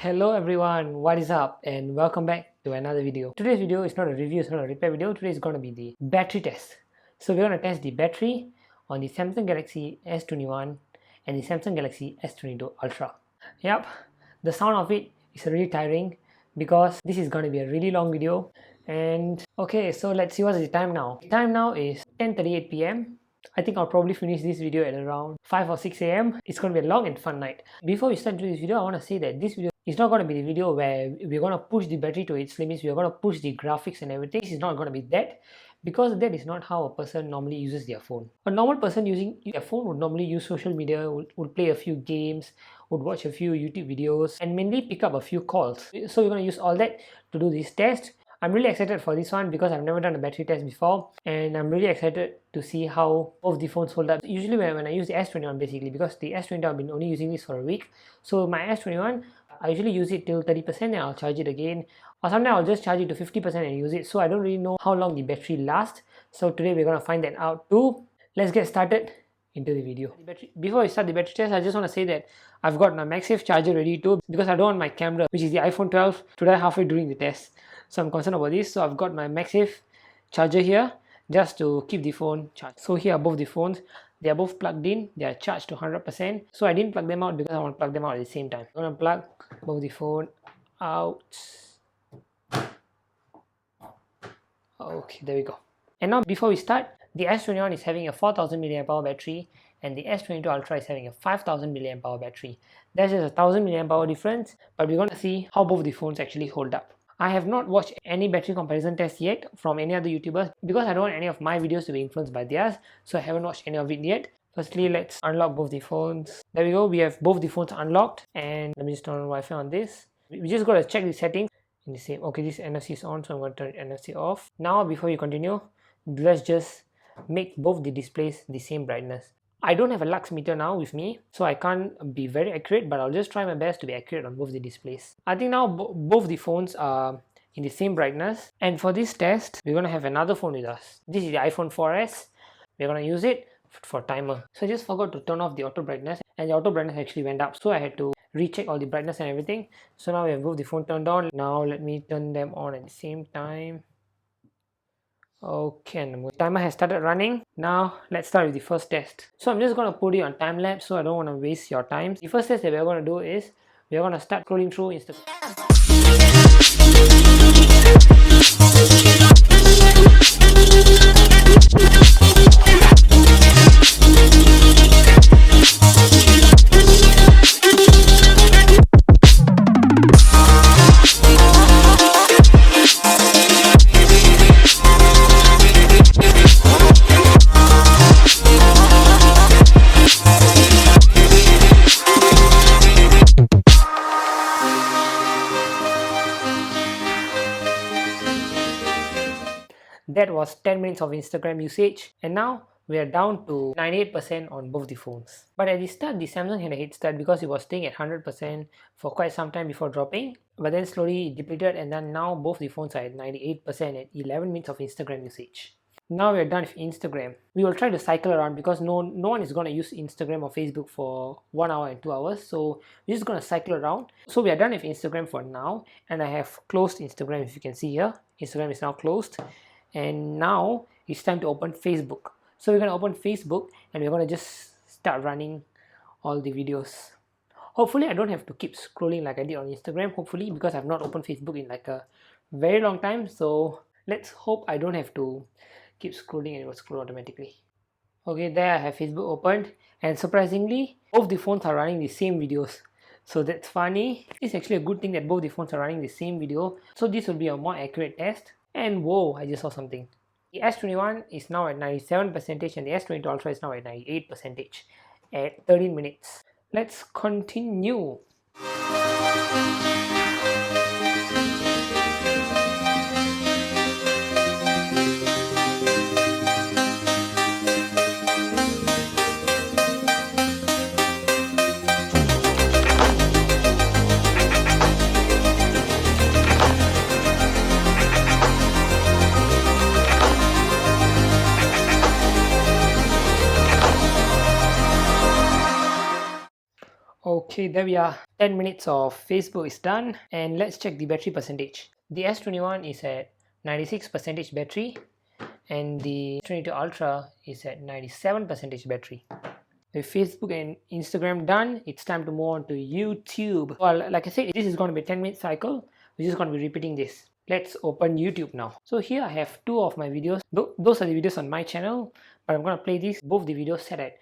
Hello everyone, what is up and welcome back to another video. Today's video is not a review, it's not a repair video. Today is going to be the battery test. So we're going to test the battery on the Samsung Galaxy S21 and the Samsung Galaxy S22 ULTRA. Yep, the sound of it is really tiring because this is going to be a really long video. And okay, so let's see what's the time now. The time now is 10:38 p.m. I think I'll probably finish this video at around 5 or 6 a.m. It's going to be a long and fun night. Before we start doing this video, I want to say that this video is not going to be the video where we're going to push the battery to its limits, we're going to push the graphics and everything. This is not going to be that, because that is not how a person normally uses their phone. A normal person using their phone would normally use social media, would play a few games, would watch a few YouTube videos, and mainly pick up a few calls. So we're going to use all that to do this test. I'm really excited for this one because I've never done a battery test before, and I'm really excited to see how both the phones hold up. Usually when I use the S21 basically, because the S21 I've been only using this for a week, so my S21 I usually use it till 30% and I'll charge it again, or sometimes I'll just charge it to 50% and use it. So I don't really know how long the battery lasts. So today we're going to find that out too. Let's get started into the video. Before I start the battery test, I just want to say that I've got my MagSafe charger ready too, because I don't want my camera, which is the iPhone 12, to die halfway during the test. So I'm concerned about this. So I've got my MagSafe charger here just to keep the phone charged. So here are both the phones. They are both plugged in. They are charged to 100%. So I didn't plug them out because I want to plug them out at the same time. I'm going to plug both the phone out. Okay, there we go. And now before we start, the S21 is having a 4000 mAh battery and the S22 ULTRA is having a 5000 mAh battery. There's just a 1000 mAh difference, but we're going to see how both the phones actually hold up. I have not watched any battery comparison test yet from any other YouTubers because I don't want any of my videos to be influenced by theirs, so I haven't watched any of it yet. Firstly, let's unlock both the phones. There we go, we have both the phones unlocked, and let me just turn on Wi-Fi on this. We just got to check the settings in the same. Okay, this NFC is on, so I'm going to turn NFC off. Now before you continue, let's just make both the displays the same brightness. I don't have a lux meter now with me, so I can't be very accurate, but I'll just try my best to be accurate on both the displays. I think now both the phones are in the same brightness, and for this test we're going to have another phone with us. This is the iPhone 4S. We're going to use it for timer. So I just forgot to turn off the auto brightness, and the auto brightness actually went up, so I had to recheck all the brightness and everything. So now we have both the phone turned on. Now let me turn them on at the same time. Okay, and the timer has started running. Now let's start with the first test. So I'm just going to put it on time lapse, so I don't want to waste your time. The first test that we're going to do is we're going to start scrolling through Instagram. That was 10 minutes of Instagram usage, and now we are down to 98% on both the phones. But at the start, the Samsung had a head start because it was staying at 100% for quite some time before dropping, but then slowly it depleted, and then now both the phones are at 98% at 11 minutes of Instagram usage. Now we are done with Instagram. We will try to cycle around because no one is going to use Instagram or Facebook for 1 hour and 2 hours, so we're just going to cycle around. So we are done with Instagram for now, and I have closed Instagram. If you can see here, Instagram is now closed. And now it's time to open Facebook. So we're going to open Facebook and we're going to just start running all the videos. Hopefully I don't have to keep scrolling like I did on Instagram, hopefully, because I've not opened Facebook in like a very long time. So let's hope I don't have to keep scrolling and it will scroll automatically. Okay, there I have Facebook opened, and surprisingly both the phones are running the same videos. So that's funny. It's actually a good thing that both the phones are running the same video. So this will be a more accurate test. And whoa, I just saw something. The S21 is now at 97% and the S22 ULTRA is now at 98% at 13 minutes. Let's continue. Okay, there we are. 10 minutes of Facebook is done, and let's check the battery percentage. The S21 is at 96% battery, and the S22 Ultra is at 97% battery. With Facebook and Instagram done, it's time to move on to YouTube. Well, like I said, this is going to be a 10-minute cycle. We're just going to be repeating this. Let's open YouTube now. So here I have two of my videos. Those are the videos on my channel, but I'm going to play both the videos set at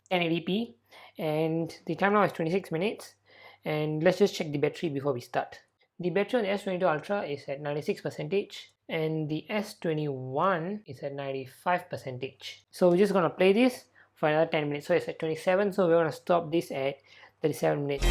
1080p, and the time now is 26 minutes. And let's just check the battery before we start. The battery on the S22 Ultra is at 96%, and the S21 is at 95%. So we're just going to play this for another 10 minutes. So it's at 27, so we're going to stop this at 37 minutes.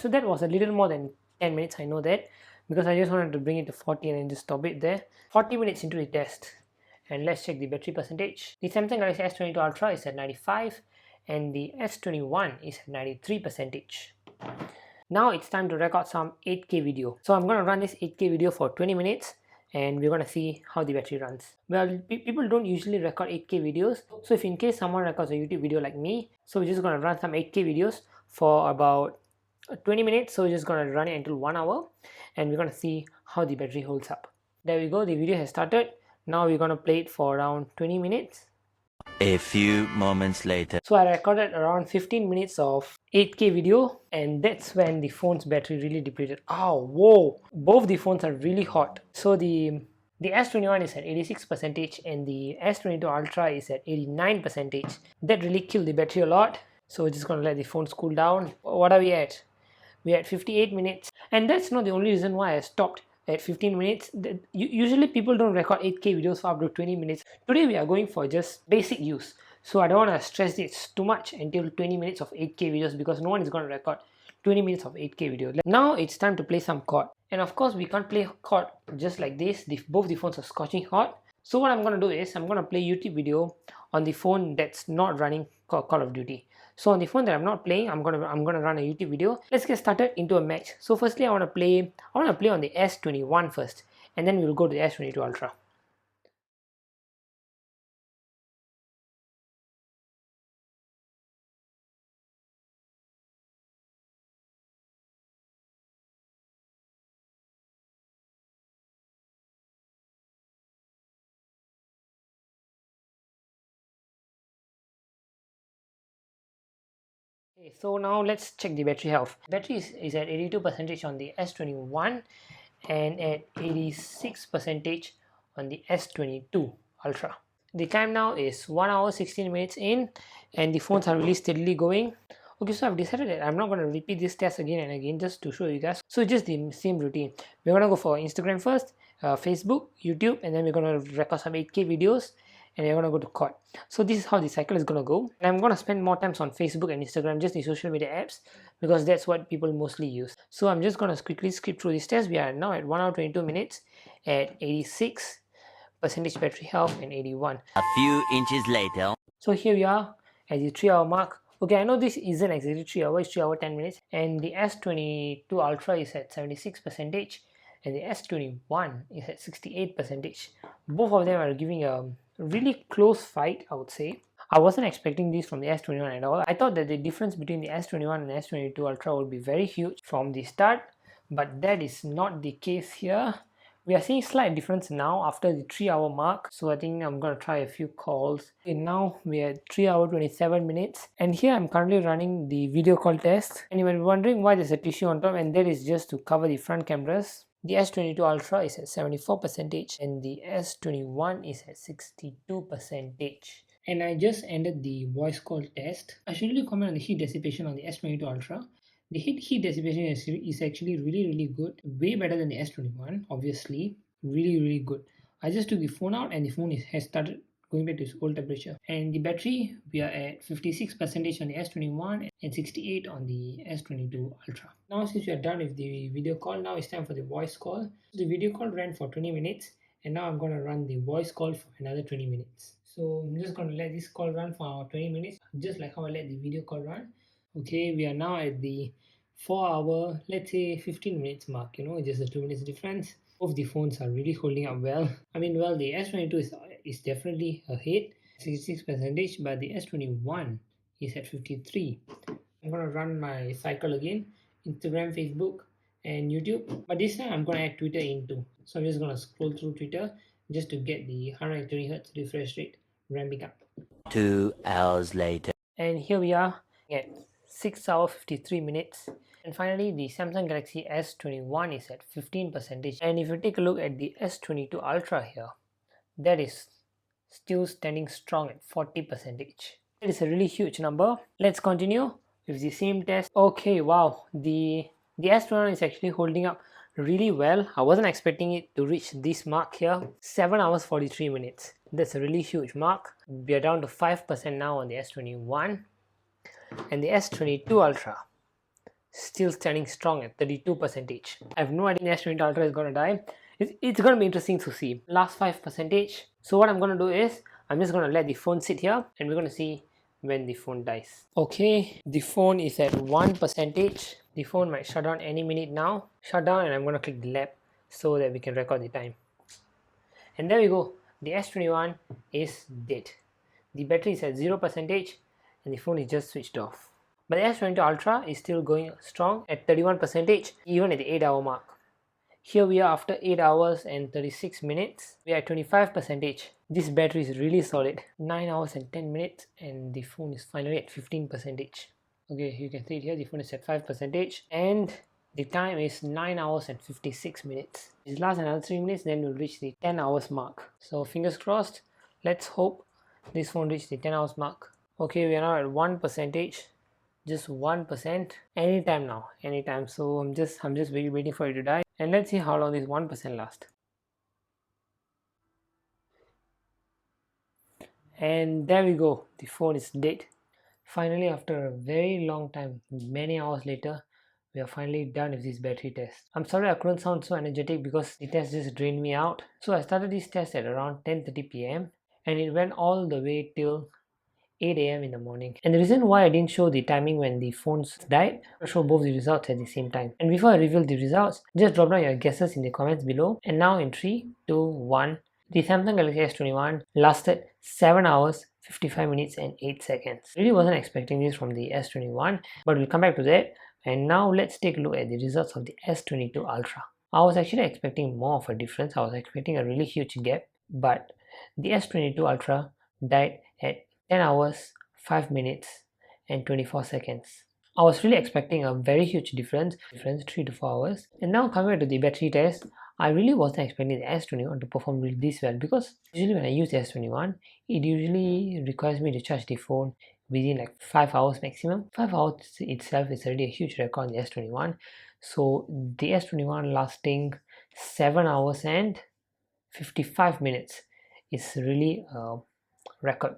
So that was a little more than 10 minutes, I know that, because I just wanted to bring it to 40 and then just stop it there. 40 minutes into the test, and let's check the battery percentage. The Samsung Galaxy S22 Ultra is at 95, and the S21 is at 93%. Now it's time to record some 8K video. So I'm going to run this 8K video for 20 minutes, and we're going to see how the battery runs. Well, people don't usually record 8K videos, so if in case someone records a YouTube video like me, so we're just going to run some 8K videos for about 20 minutes. So we're just going to run it until 1 hour, and we're going to see how the battery holds up. There we go, the video has started. Now we're going to play it for around 20 minutes. A few moments later. So I recorded around 15 minutes of 8K video, and that's when the phone's battery really depleted. Oh, whoa! Both the phones are really hot. So the S21 is at 86% and the S22 Ultra is at 89%. That really killed the battery a lot. So we're just going to let the phones cool down. What are we at? We're at 58 minutes. And that's not the only reason why I stopped at 15 minutes. Usually people don't record 8K videos for up to 20 minutes. Today we are going for just basic use. So I don't want to stress this too much until 20 minutes of 8K videos, because no one is going to record 20 minutes of 8K video. Now it's time to play some COD. And of course we can't play COD just like this. Both the phones are scorching hot. So what I'm going to do is I'm going to play YouTube video on the phone that's not running Call of Duty. So on the phone that I'm not playing, I'm gonna run a YouTube video. Let's get started into a match. So firstly I want to play on the S21 first, and then we'll go to the S22 Ultra. Okay, so now let's check the battery health. Battery is at 82% on the S21 and at 86% on the S22 Ultra. The time now is 1 hour 16 minutes in, and the phones are really steadily going. Okay, so I've decided that I'm not going to repeat this test again and again just to show you guys. So just the same routine. We're going to go for Instagram first, Facebook, YouTube, and then we're going to record some 8K videos, and we're going to go to COD. So this is how the cycle is going to go. And I'm going to spend more times on Facebook and Instagram, just the social media apps, because that's what people mostly use. So I'm just going to quickly skip through this test. We are now at 1 hour 22 minutes at 86% battery health and 81. A few inches later. So here we are at the 3 hour mark. Okay, I know this isn't exactly 3 hours, it's 3 hours 10 minutes, and the S22 Ultra is at 76% and the S21 is at 68%. Both of them are giving a really close fight, I would say. I wasn't expecting this from the S21 at all. I thought that the difference between the S21 and S22 Ultra would be very huge from the start, but that is not the case here. We are seeing slight difference now after the 3 hour mark. So I think I'm going to try a few calls. And now we are at 3 hours 27 minutes. And here I'm currently running the video call test. And you might be wondering why there's a tissue on top, and that is just to cover the front cameras. The S22 Ultra is at 74% and the S21 is at 62%. And I just ended the voice call test. I should really comment on the heat dissipation on the S22 Ultra. The heat dissipation is actually really good, way better than the S21, obviously, really good. I just took the phone out and the phone has started going back to its old temperature. And the battery, we are at 56% on the S21 and 68 on the S22 Ultra. Now since we are done with the video call, now it's time for the voice call. The video call ran for 20 minutes, and now I'm going to run the voice call for another 20 minutes. So I'm just going to let this call run for 20 minutes, just like how I let the video call run. Okay, we are now at the 4 hour, let's say 15 minutes mark, just a 2 minutes difference. Both the phones are really holding up well. I mean, well, the S22 is definitely ahead, 66%, but the S21 is at 53. I'm gonna run my cycle again, Instagram, Facebook, and YouTube. But this time I'm gonna add Twitter in too. So I'm just gonna scroll through Twitter just to get the 120 Hz refresh rate ramping up. 2 hours later. And here we are at 6 hours 53 minutes. And finally, the Samsung Galaxy S21 is at 15%. And if you take a look at the S22 Ultra here, that is still standing strong at 40%. It is a really huge number. Let's continue with the same test. Okay, wow, the S21 is actually holding up really well. I wasn't expecting it to reach this mark here. 7 hours 43 minutes. That's a really huge mark. We are down to 5% now on the S21. And the S22 Ultra still standing strong at 32%. I have no idea when the S22 Ultra is going to die. It's going to be interesting to see. Last 5%. So what I'm going to do is, I'm just going to let the phone sit here and we're going to see when the phone dies. Okay, the phone is at 1%. The phone might shut down any minute now. Shut down, and I'm going to click the lab so that we can record the time. And there we go. The S21 is dead. The battery is at 0% and the phone is just switched off. But the S22 Ultra is still going strong at 31%, even at the 8 hour mark. Here we are after 8 hours and 36 minutes. We are at 25%. This battery is really solid. 9 hours and 10 minutes and the phone is finally at 15%. Okay, you can see it here, the phone is at 5% and the time is 9 hours and 56 minutes. This lasts another 3 minutes, then we'll reach the 10 hours mark. So fingers crossed, let's hope this phone reaches the 10 hours mark. Okay, we are now at 1%, just 1%, anytime now, anytime. So I'm just waiting for it to die, and let's see how long this 1% lasts. And there we go, the phone is dead. Finally, after a very long time, many hours later, we are finally done with this battery test. I'm sorry I couldn't sound so energetic because the test just drained me out. So I started this test at around 10:30 p.m. and it went all the way till 8 a.m. in the morning. And the reason why I didn't show the timing when the phones died, I'll show both the results at the same time. And before I reveal the results, just drop down your guesses in the comments below. And now in 3, 2, 1, the Samsung Galaxy S21 lasted 7 hours, 55 minutes and 8 seconds. Really wasn't expecting this from the S21, but we'll come back to that. And now let's take a look at the results of the S22 Ultra. I was actually expecting more of a difference. I was expecting a really huge gap, but the S22 Ultra died at 10 hours, 5 minutes and 24 seconds. I was really expecting a very huge difference 3 to 4 hours. And now coming to the battery test, I really wasn't expecting the S21 to perform this well, because usually when I use the S21, it usually requires me to charge the phone within like 5 hours maximum. 5 hours itself is already a huge record on the S21. So the S21 lasting 7 hours and 55 minutes is really a record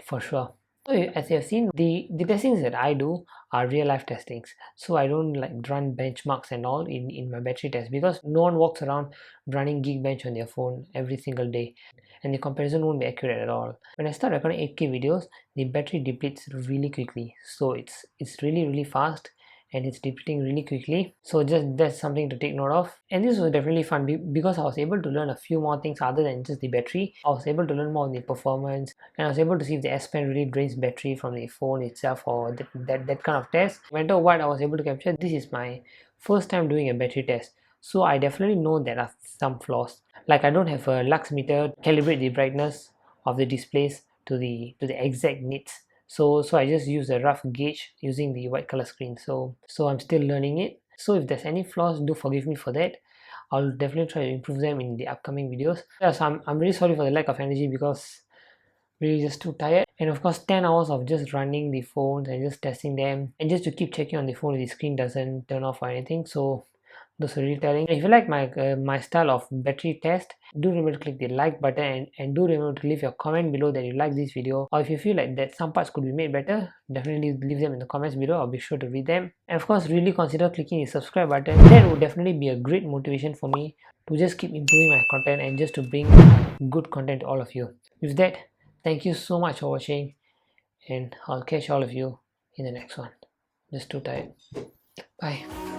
for sure. So as you have seen, the testings that I do are real life testings. So I don't like run benchmarks and all in my battery test, because no one walks around running Geekbench on their phone every single day, and the comparison won't be accurate at all. When I start recording 8K videos, the battery depletes really quickly. So it's really fast and it's depleting really quickly. So just that's something to take note of. And this was definitely fun because I was able to learn a few more things other than just the battery. I was able to learn more on the performance, and I was able to see if the S Pen really drains battery from the phone itself, or that kind of test. No matter what I was able to capture, this is my first time doing a battery test. So I definitely know there are some flaws. Like I don't have a lux meter to calibrate the brightness of the displays to the exact nits. So I just use a rough gauge using the white color screen. So I'm still learning it. So if there's any flaws, do forgive me for that. I'll definitely try to improve them in the upcoming videos. Yes, I'm really sorry for the lack of energy, because really just too tired. And of course 10 hours of just running the phones and just testing them, and just to keep checking on the phone if the screen doesn't turn off or anything. So those are really tiring. If you like my style of battery test, do remember to click the like button, and do remember to leave your comment below that you like this video, or if you feel like that some parts could be made better, definitely leave them in the comments below. I'll be sure to read them. And of course, really consider clicking the subscribe button. That would definitely be a great motivation for me to just keep improving my content and just to bring good content to all of you. With that, Thank you so much for watching, and I'll catch all of you in the next one. Just too tired. Bye.